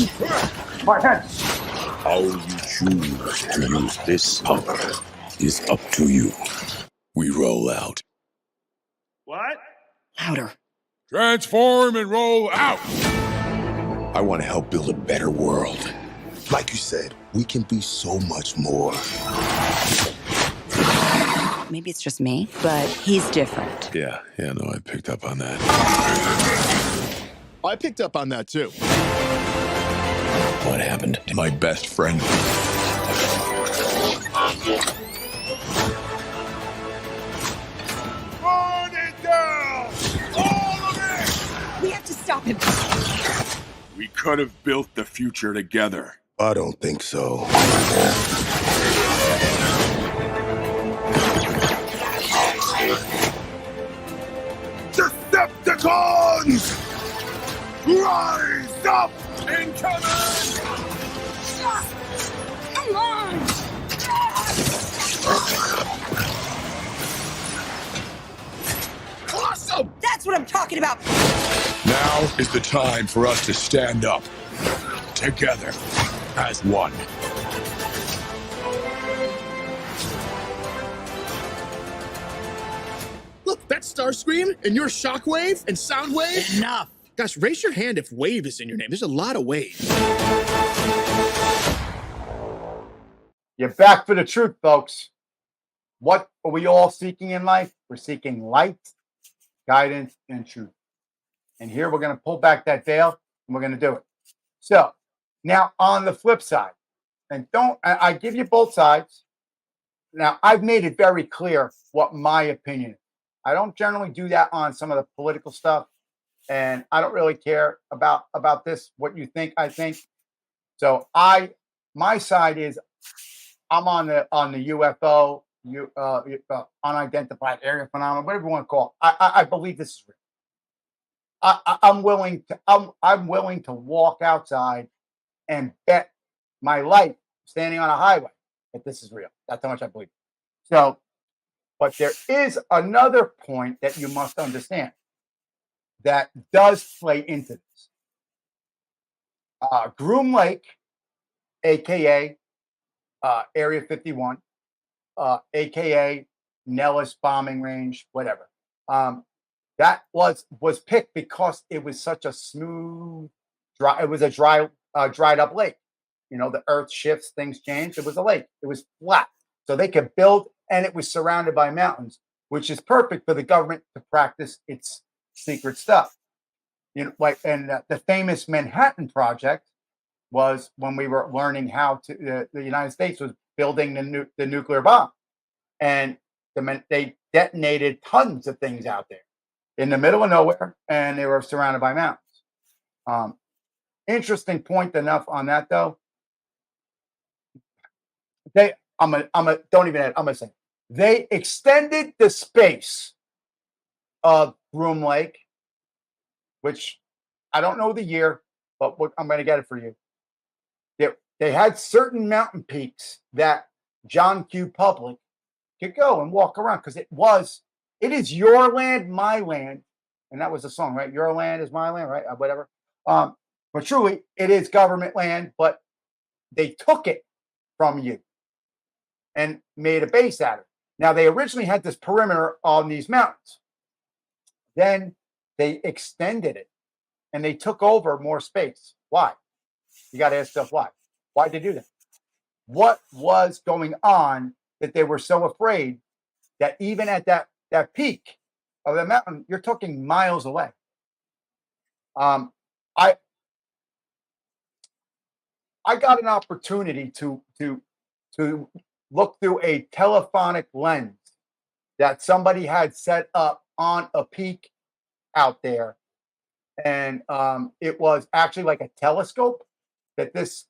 My hands! How you choose to use this power is up to you. We roll out. What? Louder. Transform and roll out! I want to help build a better world. Like you said, we can be so much more. Maybe it's just me, but he's different. Yeah, no, I picked up on that. I picked up on that too. What happened to my best friend? Burn it down! All of it! We have to stop him. We could have built the future together. I don't think so. Decepticons! Rise up in command! Come on! Awesome! That's what I'm talking about. Now is the time for us to stand up together as one. Look, that's Starscream, and you're Shockwave and Soundwave. Enough. Gosh, raise your hand if Wave is in your name. There's a lot of Wave. You're back for the truth, folks. What are we all seeking in life? We're seeking light, guidance, and truth. And here we're going to pull back that veil, and we're going to do it. So now on the flip side, and I give you both sides. Now, I've made it very clear what my opinion is. I don't generally do that on some of the political stuff, and I don't really care about this, what you think, I think. So my side is I'm on the UFO, unidentified area phenomenon, whatever you want to call it. I believe this is real. I'm willing to walk outside and bet my life standing on a highway that this is real. That's how much I believe. So, but there is another point that you must understand that does play into this. Groom Lake, aka Area 51, aka Nellis bombing range, whatever. That was picked because it was such a smooth, dried up lake. You know, the earth shifts, things change. It was a lake. It was flat. So they could build, and it was surrounded by mountains, which is perfect for the government to practice its secret stuff. You know, like, and the famous Manhattan Project was when we were learning how to, the United States was building the nuclear bomb. And they detonated tons of things out there in the middle of nowhere, and they were surrounded by mountains. Interesting point enough on that, though. I'm gonna say they extended the space of Groom Lake, which I don't know the year, but I'm gonna get it for you. They had certain mountain peaks that John Q. Public could go and walk around because it is your land, my land, and that was the song, right? Your land is my land, right? Whatever. But truly, it is government land, but they took it from you and made a base out of it. Now, they originally had this perimeter on these mountains. Then they extended it, and they took over more space. Why? You got to ask yourself why. Why'd they do that? What was going on that they were so afraid that even at that peak of the mountain, you're talking miles away? I got an opportunity to look through a telephonic lens that somebody had set up on a peak out there, and it was actually like a telescope that this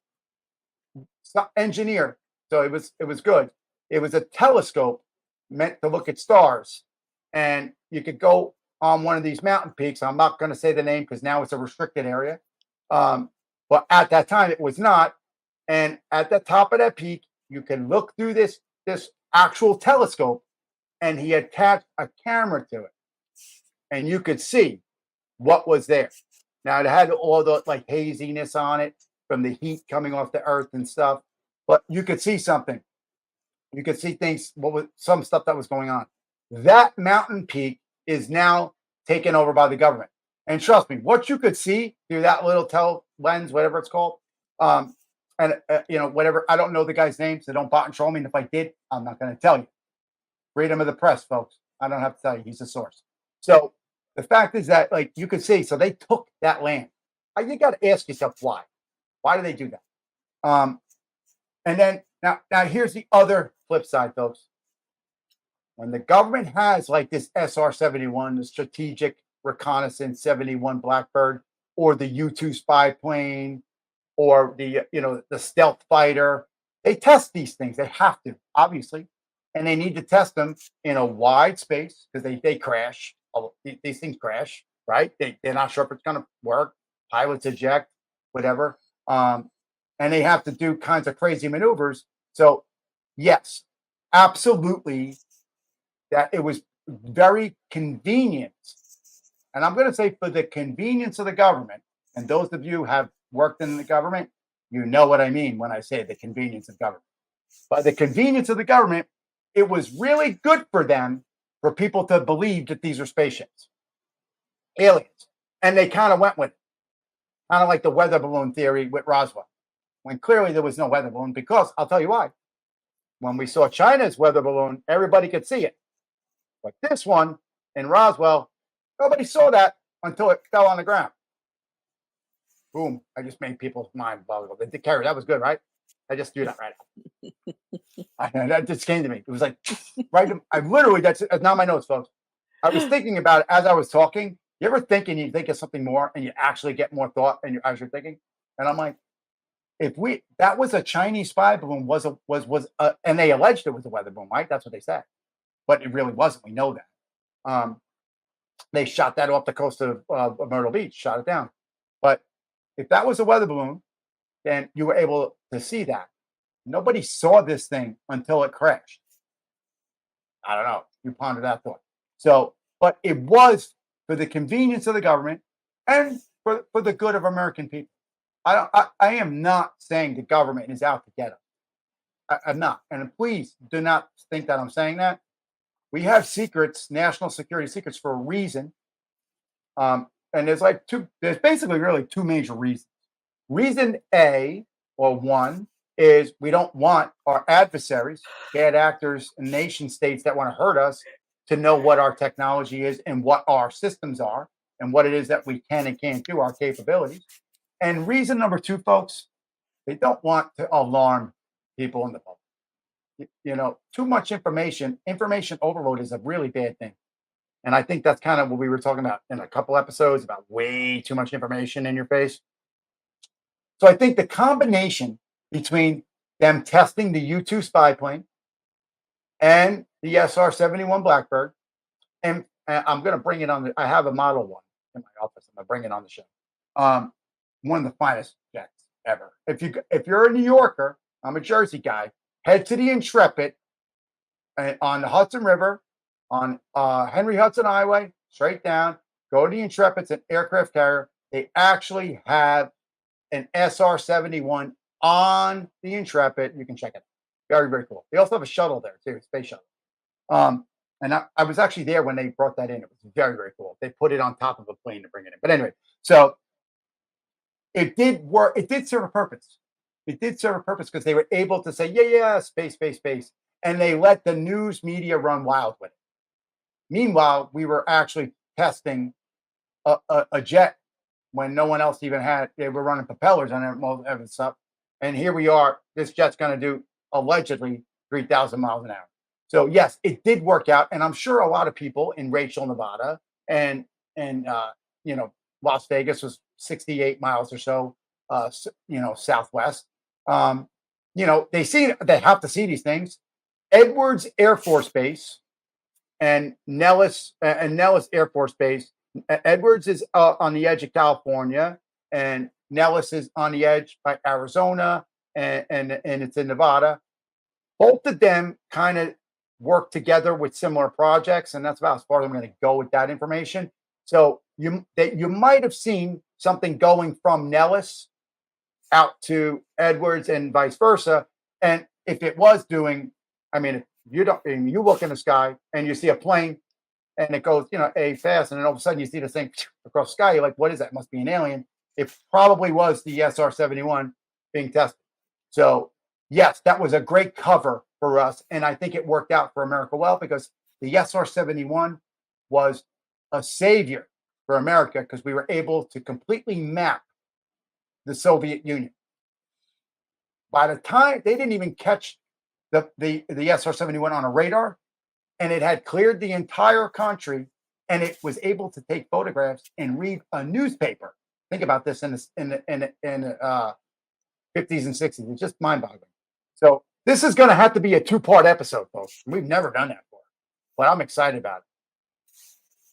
engineer. So it was good. It was a telescope meant to look at stars, and you could go on one of these mountain peaks. I'm not going to say the name because now it's a restricted area. But at that time, it was not. And at the top of that peak, you can look through this actual telescope, and he attached a camera to it, and you could see what was there. Now, it had all the like haziness on it from the heat coming off the earth and stuff, but you could see something. You could see things, some stuff that was going on. That mountain peak is now taken over by the government. And trust me, what you could see through that little lens, whatever it's called, whatever. I don't know the guy's name, so don't bot and troll me. And if I did, I'm not going to tell you. Freedom of the press, folks. I don't have to tell you. He's the source. So the fact is that, like, you could see, so they took that land. You got to ask yourself why. Why do they do that? And then now here's the other flip side, folks. When the government has like this SR-71, the Strategic Reconnaissance 71 Blackbird, or the U-2 spy plane, or the stealth fighter, they test these things. They have to, obviously, and they need to test them in a wide space because they crash. These things crash, right? They're not sure if it's going to work. Pilots eject, whatever. And they have to do kinds of crazy maneuvers. So, yes, absolutely, that it was very convenient. And I'm going to say for the convenience of the government, and those of you who have worked in the government, you know what I mean when I say the convenience of government. By the convenience of the government, it was really good for them for people to believe that these are spaceships, aliens. And they kind of went with it. Kind of like the weather balloon theory with Roswell, when clearly there was no weather balloon, because I'll tell you why. When we saw China's weather balloon, everybody could see it. But this one in Roswell, nobody saw that until it fell on the ground. Boom. I just made people's mind boggle. They did carry. That was good, right? I just threw that right out. That just came to me. It was like, right. I literally, that's not my notes, folks. I was thinking about it as I was talking. You ever think and you think of something more and you actually get more thought and as you're thinking? And I'm like, that was a Chinese spy balloon, and they alleged it was a weather balloon, right? That's what they said. But it really wasn't. We know that. They shot that off the coast of Myrtle Beach, shot it down. But if that was a weather balloon, then you were able to see that. Nobody saw this thing until it crashed. I don't know. You ponder that thought. So, but it was for the convenience of the government and for the good of American people. I am not saying the government is out to get us. I'm not. And please do not think that I'm saying that. We have secrets, national security secrets, for a reason. And there's basically really two major reasons. Reason A, or one, is we don't want our adversaries, bad actors, and nation states that want to hurt us, to know what our technology is and what our systems are and what it is that we can and can't do, our capabilities. And reason number two, folks, they don't want to alarm people in the public. Too much information overload is a really bad thing. And I think that's kind of what we were talking about in a couple episodes, about way too much information in your face. So I think the combination between them testing the U-2 spy plane and the SR-71 Blackbird, and I'm going to bring it on. I have a model one in my office. I'm going to bring it on the show. One of the finest jets ever. If you're a New Yorker, I'm a Jersey guy, head to the Intrepid on the Hudson River, on Henry Hudson Highway, straight down. Go to the Intrepid. It's an aircraft carrier. They actually have an SR-71 on the Intrepid. You can check it out. Very, very cool. They also have a shuttle there too, space shuttle. And I was actually there when they brought that in. It was very, very cool. They put it on top of a plane to bring it in. But anyway, so it did work. It did serve a purpose. It did serve a purpose because they were able to say, yeah, space. And they let the news media run wild with it. Meanwhile, we were actually testing a jet when no one else even had. They were running propellers on it and stuff. And here we are. This jet's going to do allegedly 3,000 miles an hour. So yes, it did work out, and I'm sure a lot of people in Rachel, Nevada, and Las Vegas was 68 miles or so, southwest. They have to see these things. Edwards Air Force Base and Nellis Air Force Base. Edwards is on the edge of California, and Nellis is on the edge by Arizona, and it's in Nevada. Both of them kind of work together with similar projects, and that's about as far as I'm going to go with that information. So you might have seen something going from Nellis out to Edwards and vice versa. And if it was doing, if you look in the sky and you see a plane and it goes, A fast, and then all of a sudden you see this thing across the sky. You're like, what is that? It must be an alien. It probably was the SR-71 being tested. So yes, that was a great cover for us, and I think it worked out for America well, because the SR-71 was a savior for America, because we were able to completely map the Soviet Union. By the time they didn't even catch the SR-71 on a radar, and it had cleared the entire country, and it was able to take photographs and read a newspaper. Think about this in the 50s and 60s. It's just mind-boggling. So this is going to have to be a 2-part episode, folks. We've never done that before, but I'm excited about it.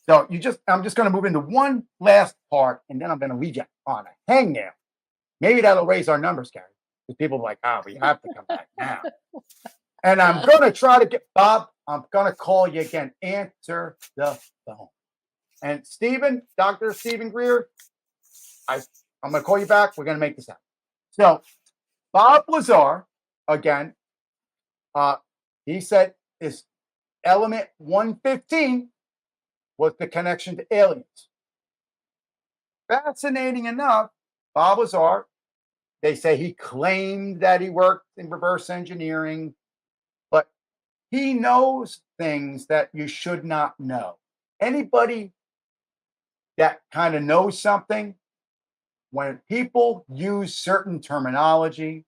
So I'm just going to move into one last part, and then I'm going to leave you on a hangnail. Maybe that'll raise our numbers, Carrie, because people are like, we have to come back now. And I'm going to try to get Bob. I'm going to call you again. Answer the phone. And Stephen, Dr. Stephen Greer, I'm going to call you back. We're going to make this happen. So Bob Lazar, again, he said is element 115 was the connection to aliens. Fascinating enough, Bob Lazar, they say he claimed that he worked in reverse engineering, but he knows things that you should not know. Anybody that kind of knows something, when people use certain terminology,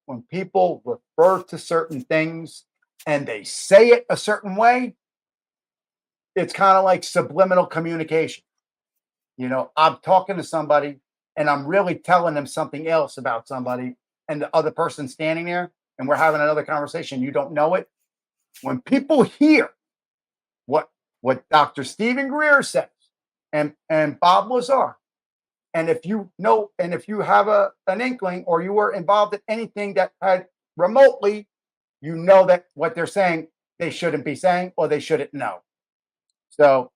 when people refer to certain things and they say it a certain way, it's kind of like subliminal communication. I'm talking to somebody and I'm really telling them something else about somebody, and the other person's standing there and we're having another conversation. You don't know it. When people hear what Dr. Stephen Greer says and Bob Lazar, and if you know, and if you have an inkling, or you were involved in anything that had remotely, you know that what they're saying, they shouldn't be saying, or they shouldn't know. So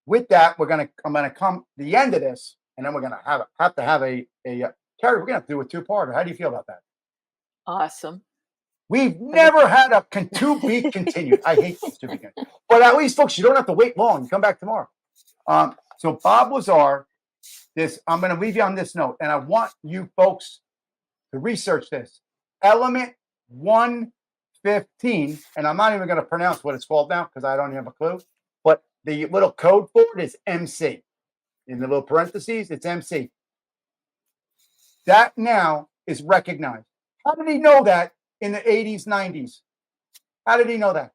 with that, I'm gonna come to the end of this, and then we're gonna have to have a Carrie, we're gonna have to do a 2-parter. How do you feel about that? Awesome. We've never had a to be continued. I hate these to be continued. But at least, folks, you don't have to wait long. You come back tomorrow. So Bob Lazar, I'm going to leave you on this note, and I want you folks to research this. Element 115, and I'm not even going to pronounce what it's called now because I don't have a clue, but the little code for it is MC. In the little parentheses, it's MC. That now is recognized. How did he know that in the 80s, 90s? How did he know that?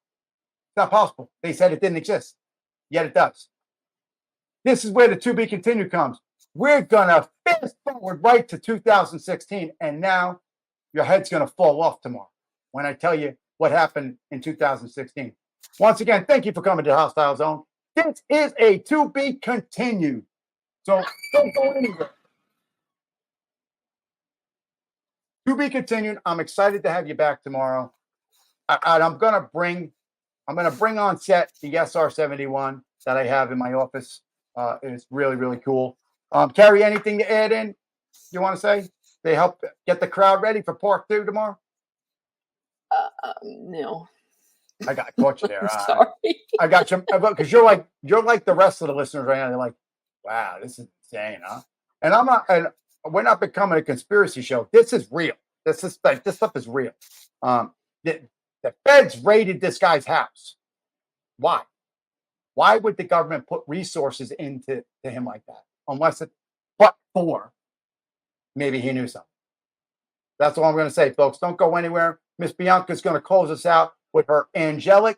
It's not possible. They said it didn't exist, yet it does. This is where the to be continued comes. We're going to fast forward right to 2016, and now your head's going to fall off tomorrow when I tell you what happened in 2016. Once again, thank you for coming to Hostile Zone. This is a to be continued. So don't go anywhere. To be continued. I'm excited to have you back tomorrow. And I'm going to bring on set the SR-71 that I have in my office. It's really, really cool. Carrie, anything to add in you want to say? They help get the crowd ready for part 2 tomorrow? No. I caught you there. Sorry. I got you, because you're like the rest of the listeners right now. They're like, wow, this is insane, huh? And I'm not, and we're not becoming a conspiracy show. This is real. This stuff is real. The feds raided this guy's house. Why? Why would the government put resources into him like that? But maybe he knew something. That's all I'm going to say, folks. Don't go anywhere. Miss Bianca is going to close us out with her angelic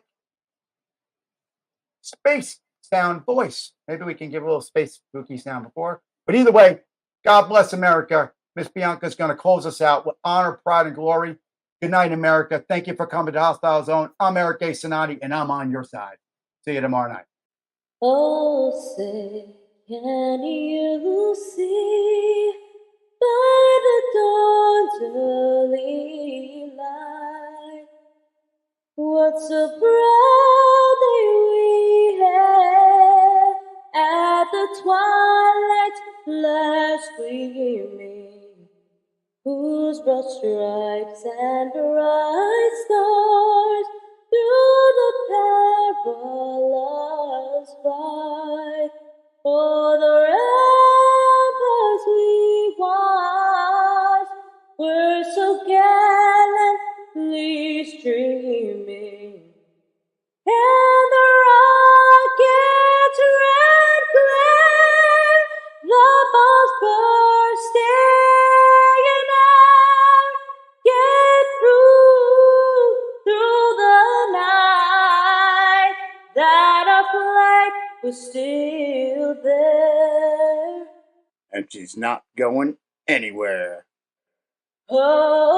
space sound voice. Maybe we can give a little space spooky sound before. But either way, God bless America. Miss Bianca is going to close us out with honor, pride, and glory. Good night, America. Thank you for coming to Hostile Zone. I'm Eric A. Cinotti, and I'm on your side. See you tomorrow night. Oh, say, can you see by the dawn's early light what so proudly we hailed at the twilight's last gleaming, whose broad stripes and bright stars through the perilous fight. For the ramparts we watched were so gallantly streaming, and the rocket's red glare, the bombs bursting in air, get through the night, that our flag was still there. And she's not going anywhere. Oh,